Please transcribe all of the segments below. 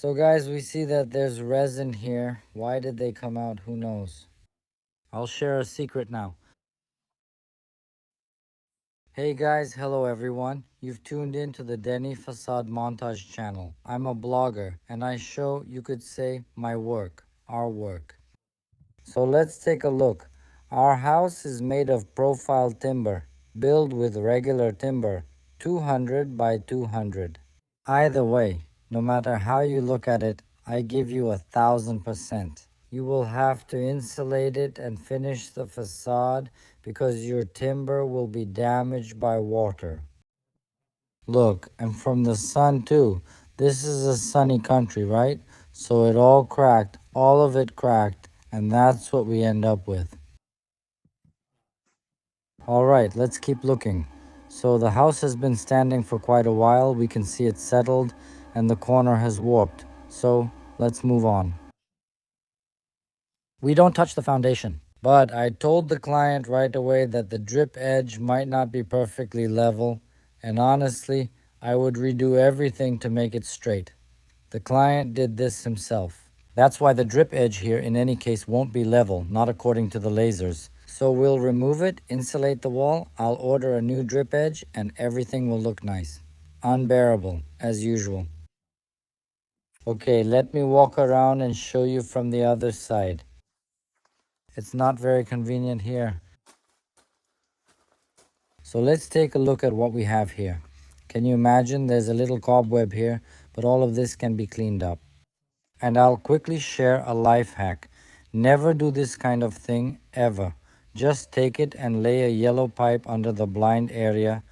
So guys, we see that there's resin here. Why did they come out? Who knows? I'll share a secret now. Hey guys, hello everyone. You've tuned in to the Denny Facade Montage channel. I'm a blogger and I show, you could say, my work, our work. So let's take a look. Our house is made of profile timber, built with regular timber, 200 by 200. Either way, no matter how you look at it, I give you 1,000%. You will have to insulate it and finish the facade because your timber will be damaged by water. Look, and from the sun too. This is a sunny country, right? So it all cracked, all of it cracked, and that's what we end up with. All right, let's keep looking. So the house has been standing for quite a while. We can see it settled and the corner has warped. So let's move on. We don't touch the foundation, but I told the client right away that the drip edge might not be perfectly level, and honestly, I would redo everything to make it straight. The client did this himself. That's why the drip edge here in any case won't be level, not according to the lasers. So we'll remove it, insulate the wall, I'll order a new drip edge, and everything will look nice. Unbearable, as usual. Okay, let me walk around and show you from the other side. It's not very convenient here. So let's take a look at what we have here. Can you imagine there's a little cobweb here, but all of this can be cleaned up. And I'll quickly share a life hack. Never do this kind of thing, ever. Just take it and lay a yellow pipe under the blind area.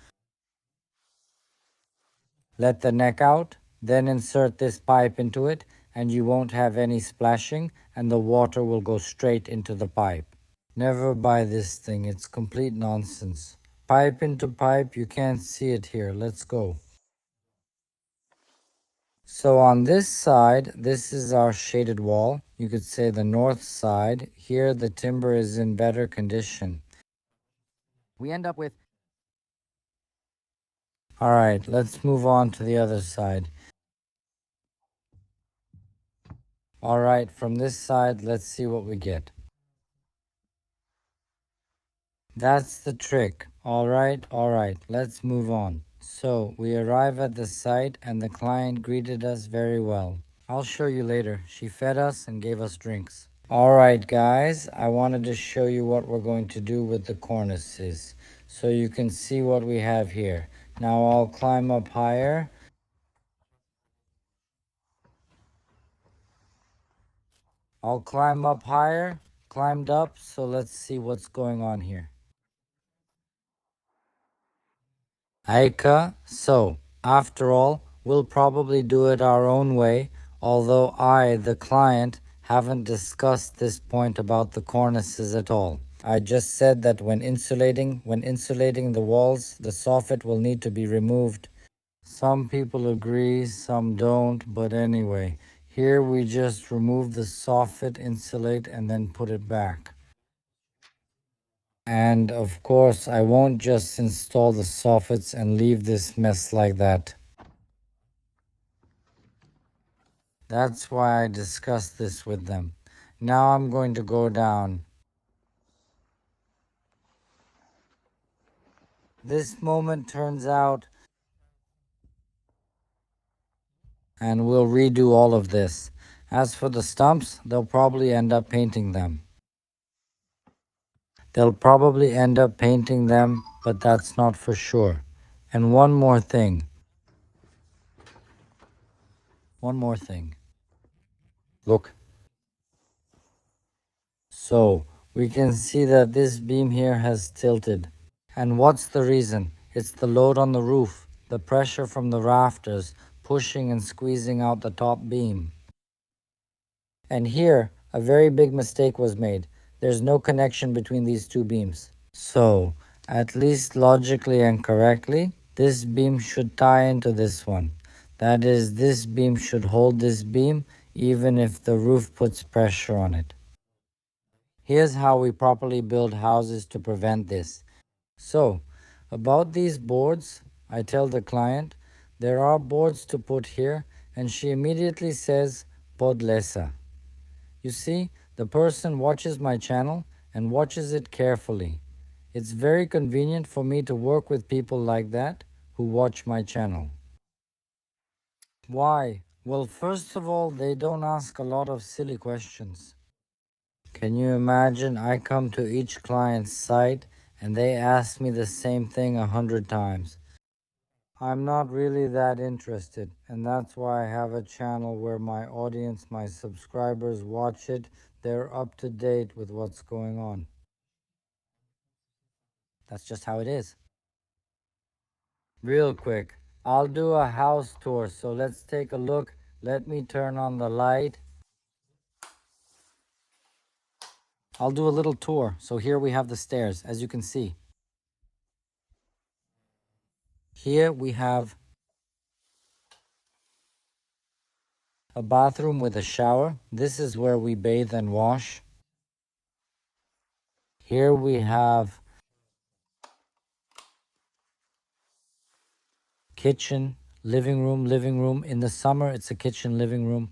Let the neck out, then insert this pipe into it, and you won't have any splashing, and the water will go straight into the pipe. Never buy this thing, it's complete nonsense. Pipe into pipe, you can't see it here. Let's go. So on this side, this is our shaded wall. You could say the north side. Here the timber is in better condition. We end up with... All right, let's move on to the other side. All right, from this side, let's see what we get. That's the trick. All right, let's move on. So we arrive at the site and the client greeted us very well. I'll show you later. She fed us and gave us drinks. All right, guys, I wanted to show you what we're going to do with the cornices so you can see what we have here. Now I'll climb up higher. I'll climb up higher, climbed up, so let's see what's going on here. Aika, so after all, we'll probably do it our own way, although I, the client, haven't discussed this point about the cornices at all. I just said that when insulating the walls, the soffit will need to be removed. Some people agree, some don't, but anyway, here we just remove the soffit, insulate, and then put it back. And of course, I won't just install the soffits and leave this mess like that. That's why I discussed this with them. Now I'm going to go down. This moment turns out, and we'll redo all of this. As for the stumps, they'll probably end up painting them. But that's not for sure. And one more thing. Look. So, we can see that this beam here has tilted. And what's the reason? It's the load on the roof, the pressure from the rafters, pushing and squeezing out the top beam. And here, a very big mistake was made. There's no connection between these two beams. So, at least logically and correctly, this beam should tie into this one. That is, this beam should hold this beam even if the roof puts pressure on it. Here's how we properly build houses to prevent this. So, about these boards, I tell the client, there are boards to put here and she immediately says podlesa. You see, the person watches my channel and watches it carefully. It's very convenient for me to work with people like that who watch my channel. Why? Well, first of all, they don't ask a lot of silly questions. Can you imagine I come to each client's site and they ask me the same thing 100 times? I'm not really that interested, and that's why I have a channel where my audience, my subscribers watch it. They're up to date with what's going on. That's just how it is. Real quick, I'll do a house tour, so let's take a look. Let me turn on the light. I'll do a little tour. So here we have the stairs, as you can see. Here we have a bathroom with a shower. This is where we bathe and wash. Here we have kitchen, living room, living room. In the summer, it's a kitchen, living room.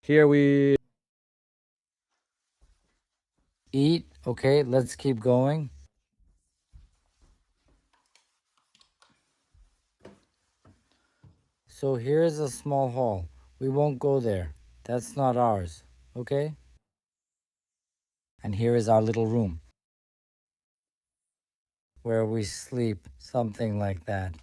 Here we Eat. Okay, let's keep going. So here's a small hall. We won't go there. That's not ours. Okay? And here is our little room where we sleep, something like that.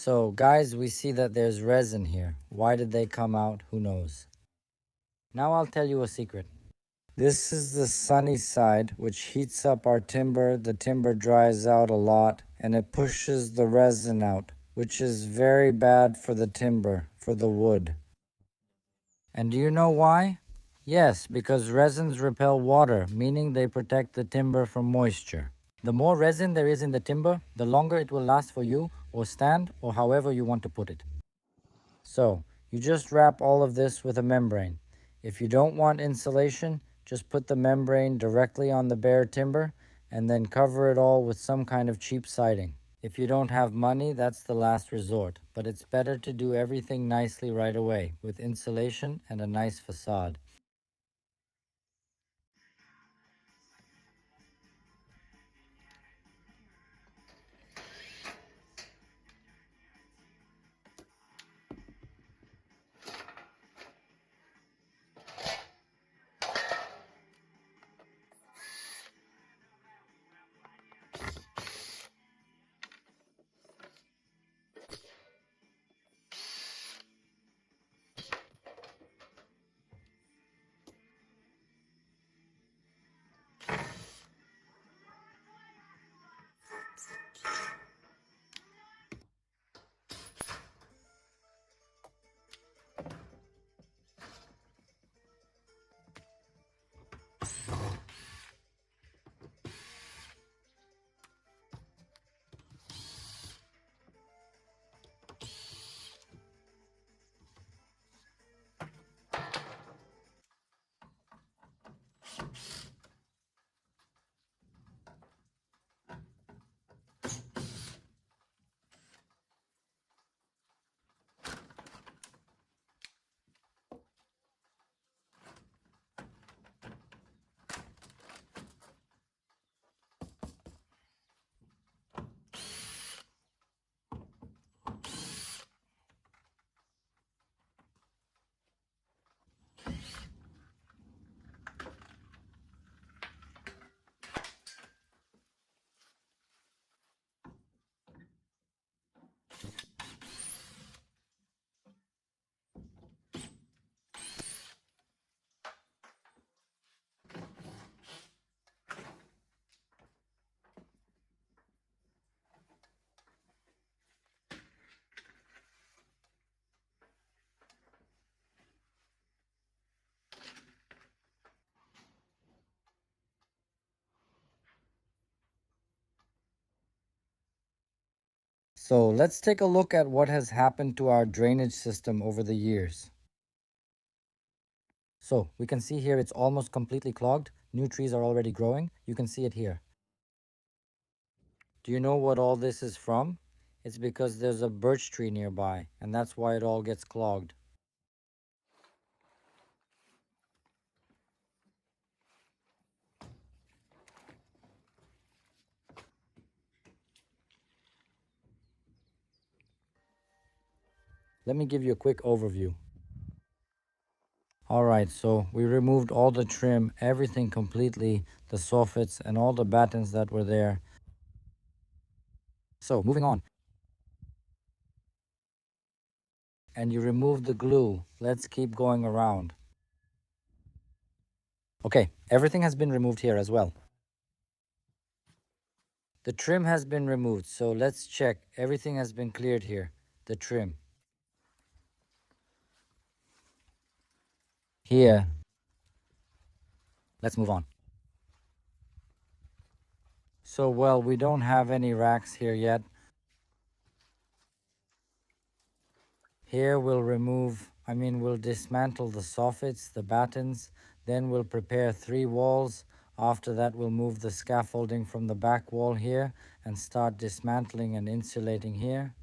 So, guys, we see that there's resin here. Why did they come out? Who knows? Now I'll tell you a secret. This is the sunny side, which heats up our timber. The timber dries out a lot, and it pushes the resin out, which is very bad for the timber, for the wood. And do you know why? Yes, because resins repel water, meaning they protect the timber from moisture. The more resin there is in the timber, the longer it will last for you, or stand, or however you want to put it. So, you just wrap all of this with a membrane. If you don't want insulation, just put the membrane directly on the bare timber and then cover it all with some kind of cheap siding. If you don't have money, that's the last resort, but it's better to do everything nicely right away with insulation and a nice facade. So let's take a look at what has happened to our drainage system over the years. So we can see here it's almost completely clogged. New trees are already growing. You can see it here. Do you know what all this is from? It's because there's a birch tree nearby, and that's why it all gets clogged. Let me give you a quick overview. Alright, so we removed all the trim, everything completely, the soffits and all the battens that were there. So moving on. And you removed the glue. Let's keep going around. Okay, everything has been removed here as well. The trim has been removed, so let's check. Everything has been cleared here. The trim. Here. Let's move on. So, well, we don't have any racks here yet. Here we'll we'll dismantle the soffits, the battens, then we'll prepare 3 walls. After that, we'll move the scaffolding from the back wall here and start dismantling and insulating here.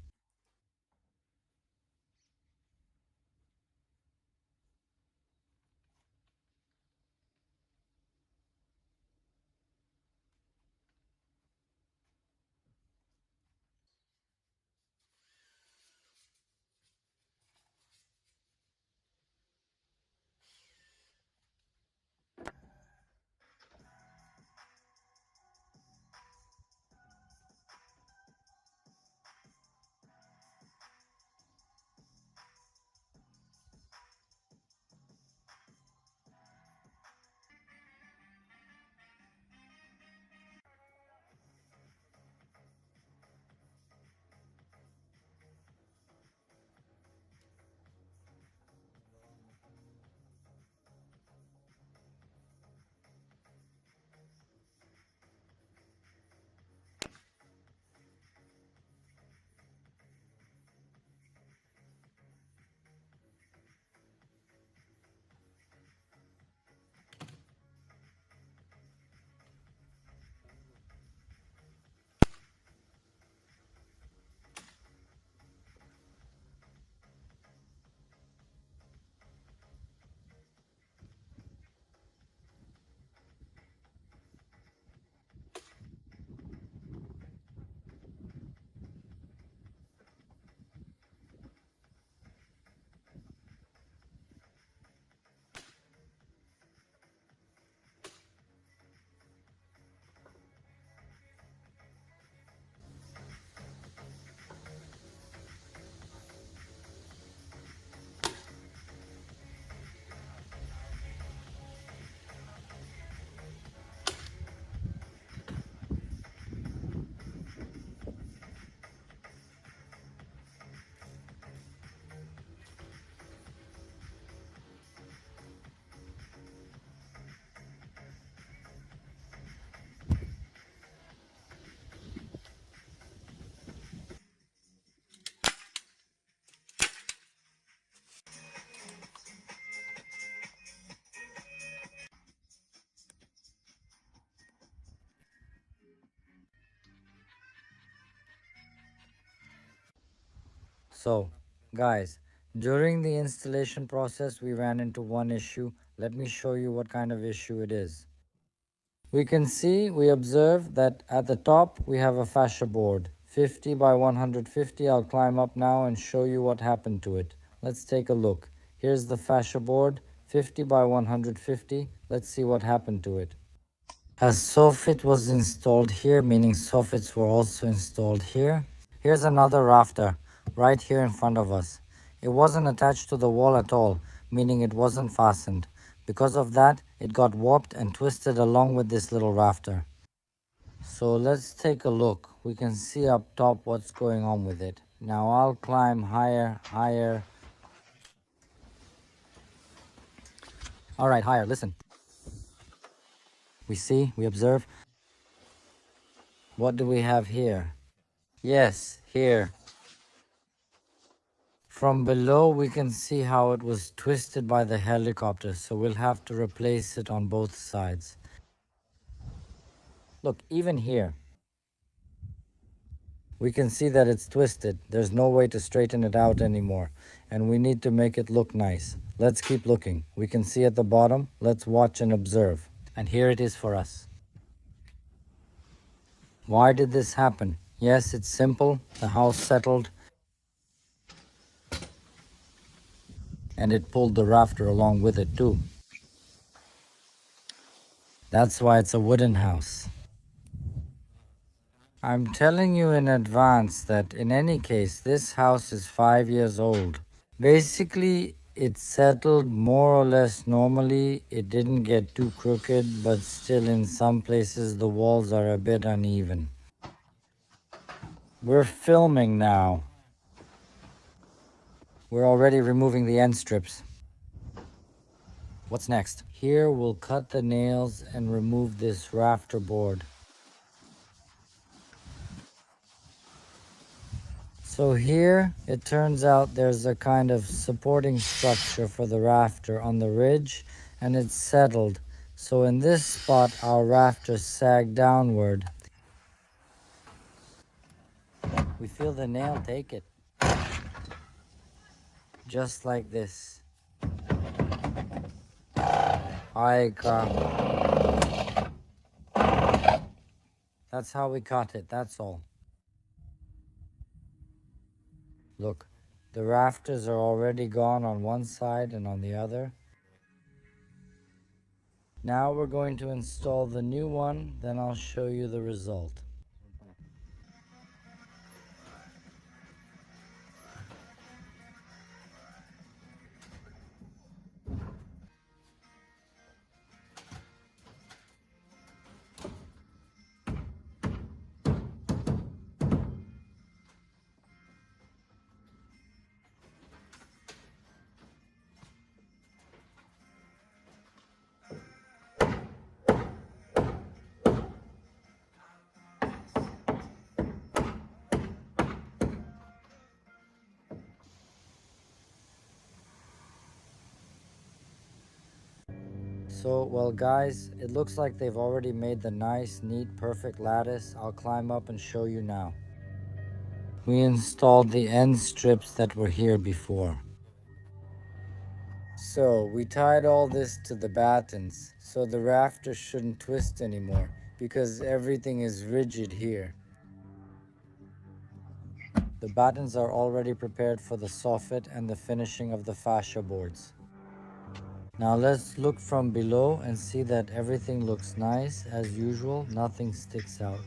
So, guys, during the installation process, we ran into one issue. Let me show you what kind of issue it is. We observe that at the top, we have a fascia board, 50 by 150. I'll climb up now and show you what happened to it. Let's take a look. Here's the fascia board, 50 by 150. Let's see what happened to it. A soffit was installed here, meaning soffits were also installed here. Here's another rafter, right here in front of us. It wasn't attached to the wall at all, meaning it wasn't fastened. Because of that, it got warped and twisted along with this little rafter. So let's take a look. We can see up top what's going on with it. Now I'll climb higher, higher. All right, higher, listen. We observe. What do we have here? Yes, here. From below, we can see how it was twisted by the helicopter, so we'll have to replace it on both sides. Look, even here, we can see that it's twisted. There's no way to straighten it out anymore, and we need to make it look nice. Let's keep looking. We can see at the bottom. Let's watch and observe. And here it is for us. Why did this happen? Yes, it's simple. The house settled, and it pulled the rafter along with it too. That's why it's a wooden house. I'm telling you in advance that in any case, this house is 5 years old. Basically, it settled more or less normally. It didn't get too crooked, but still in some places the walls are a bit uneven. We're filming now. We're already removing the end strips. What's next? Here we'll cut the nails and remove this rafter board. So here it turns out there's a kind of supporting structure for the rafter on the ridge, and it's settled. So in this spot our rafter sag downward. We feel the nail take it. Just like this. That's how we cut it, that's all. Look, the rafters are already gone on one side and on the other. Now we're going to install the new one, then I'll show you the result. So, well guys, it looks like they've already made the nice, neat, perfect lattice. I'll climb up and show you now. We installed the end strips that were here before. So, we tied all this to the battens, so the rafters shouldn't twist anymore, because everything is rigid here. The battens are already prepared for the soffit and the finishing of the fascia boards. Now let's look from below and see that everything looks nice as usual, nothing sticks out.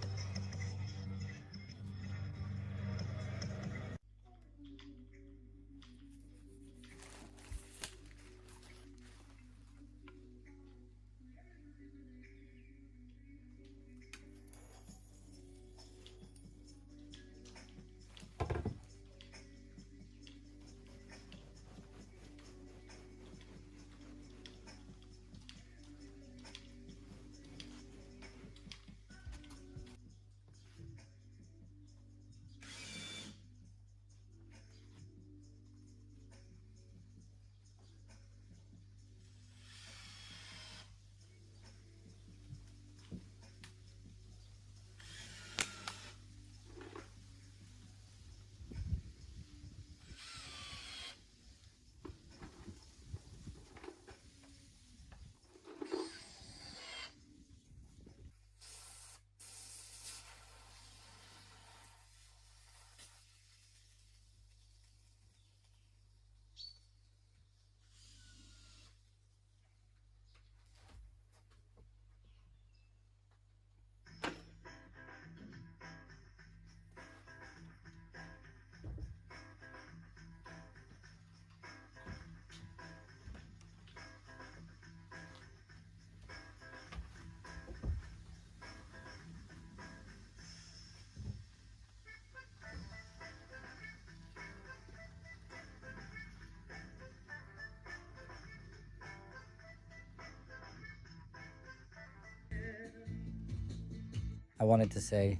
I wanted to say,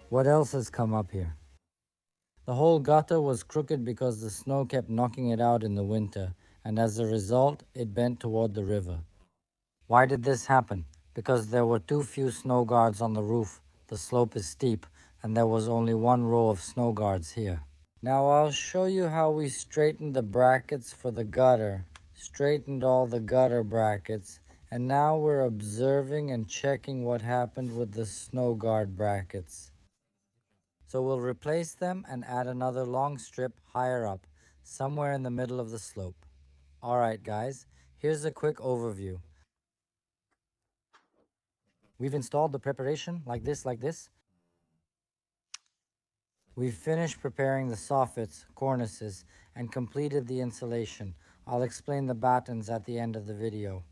What else has come up here? The whole gutter was crooked because the snow kept knocking it out in the winter, and as a result, it bent toward the river. Why did this happen? Because there were too few snow guards on the roof. The slope is steep, and there was only one row of snow guards here. Now I'll show you how we straightened the brackets for the gutter, straightened all the gutter brackets, and now we're observing and checking what happened with the snow guard brackets. So we'll replace them and add another long strip higher up, somewhere in the middle of the slope. Alright guys, here's a quick overview. We've installed the preparation like this. We've finished preparing the soffits, cornices, and completed the insulation. I'll explain the battens at the end of the video.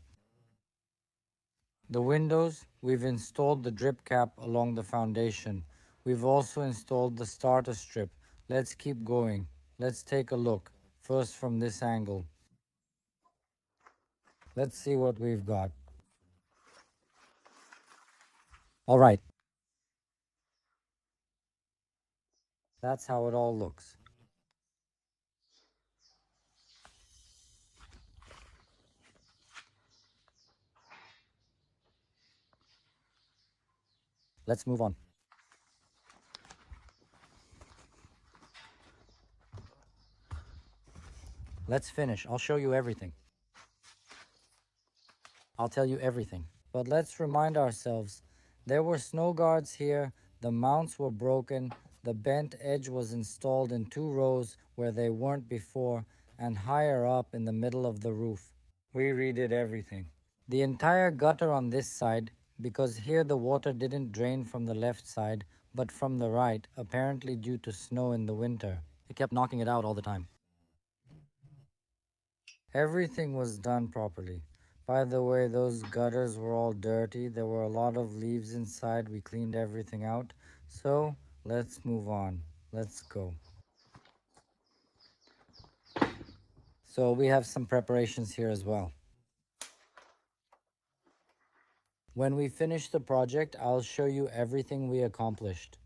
The windows, we've installed the drip cap along the foundation. We've also installed the starter strip. Let's keep going. Let's take a look, first from this angle. Let's see what we've got. All right. That's how it all looks. Let's move on. Let's finish. I'll show you everything. I'll tell you everything. But let's remind ourselves, there were snow guards here, the mounts were broken, the bent edge was installed in 2 rows where they weren't before, and higher up in the middle of the roof. We redid everything. The entire gutter on this side, because here the water didn't drain from the left side, but from the right, apparently due to snow in the winter. It kept knocking it out all the time. Everything was done properly. By the way, those gutters were all dirty. There were a lot of leaves inside. We cleaned everything out. So let's move on. Let's go. So we have some preparations here as well. When we finish the project, I'll show you everything we accomplished.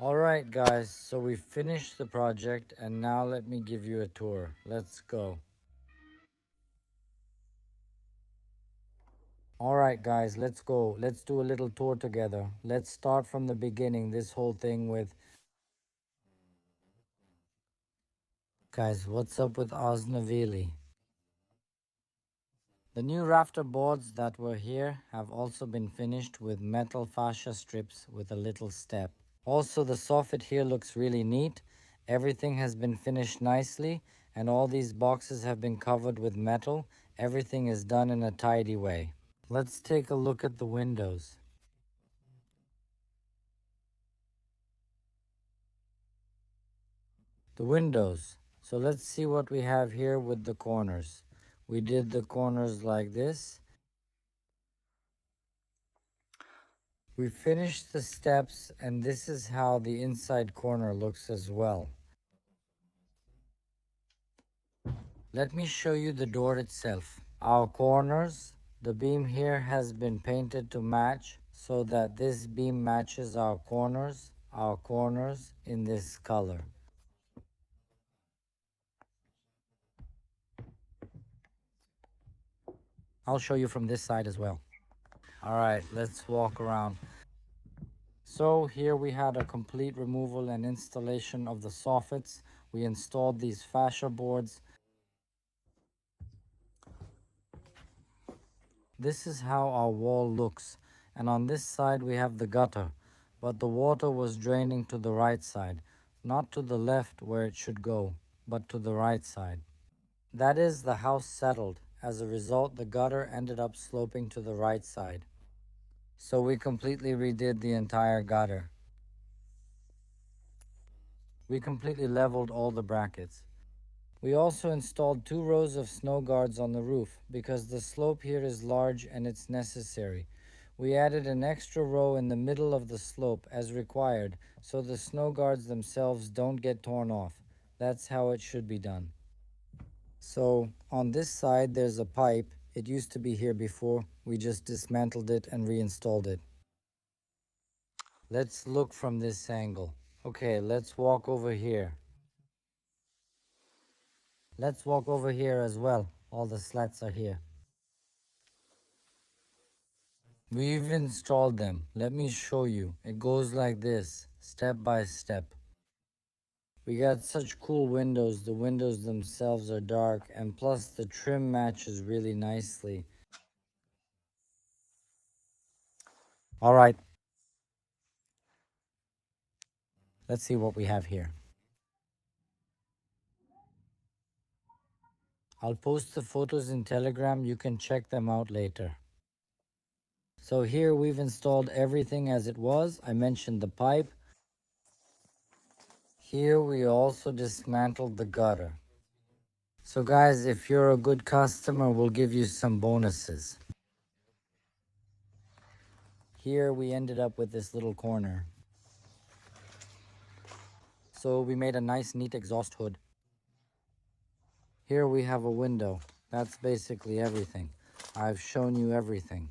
Alright guys, so we finished the project and now let me give you a tour. Let's go. Alright guys, let's go. Let's do a little tour together. Let's start from the beginning, this whole thing with... Guys, what's up with Osnavili? The new rafter boards that were here have also been finished with metal fascia strips with a little step. Also, the soffit here looks really neat. Everything has been finished nicely and all these boxes have been covered with metal. Everything is done in a tidy way. Let's take a look at the windows. The windows. So let's see what we have here with the corners. We did the corners like this. We finished the steps and this is how the inside corner looks as well. Let me show you the door itself. Our corners, the beam here has been painted to match so that this beam matches our corners in this color. I'll show you from this side as well. All right, let's walk around. So here we had a complete removal and installation of the soffits. We installed these fascia boards. This is how our wall looks, and on this side we have the gutter, but the water was draining to the right side, not to the left where it should go, but to the right side. That is, the house settled. As a result, the gutter ended up sloping to the right side. So we completely redid the entire gutter. We completely leveled all the brackets. We also installed 2 rows of snow guards on the roof because the slope here is large and it's necessary. We added an extra row in the middle of the slope as required so the snow guards themselves don't get torn off. That's how it should be done. So on this side there's a pipe. It used to be here before. We just dismantled it and reinstalled it. Let's look from this angle. Okay, let's walk over here. Let's walk over here as well. All the slats are here. We've installed them. Let me show you. It goes like this, step by step. We got such cool windows. The windows themselves are dark, and plus the trim matches really nicely. All right. Let's see what we have here. I'll post the photos in Telegram. You can check them out later. So here we've installed everything as it was. I mentioned the pipe. Here we also dismantled the gutter. So guys, if you're a good customer, we'll give you some bonuses. Here we ended up with this little corner. So we made a nice neat exhaust hood. Here we have a window. That's basically everything. I've shown you everything.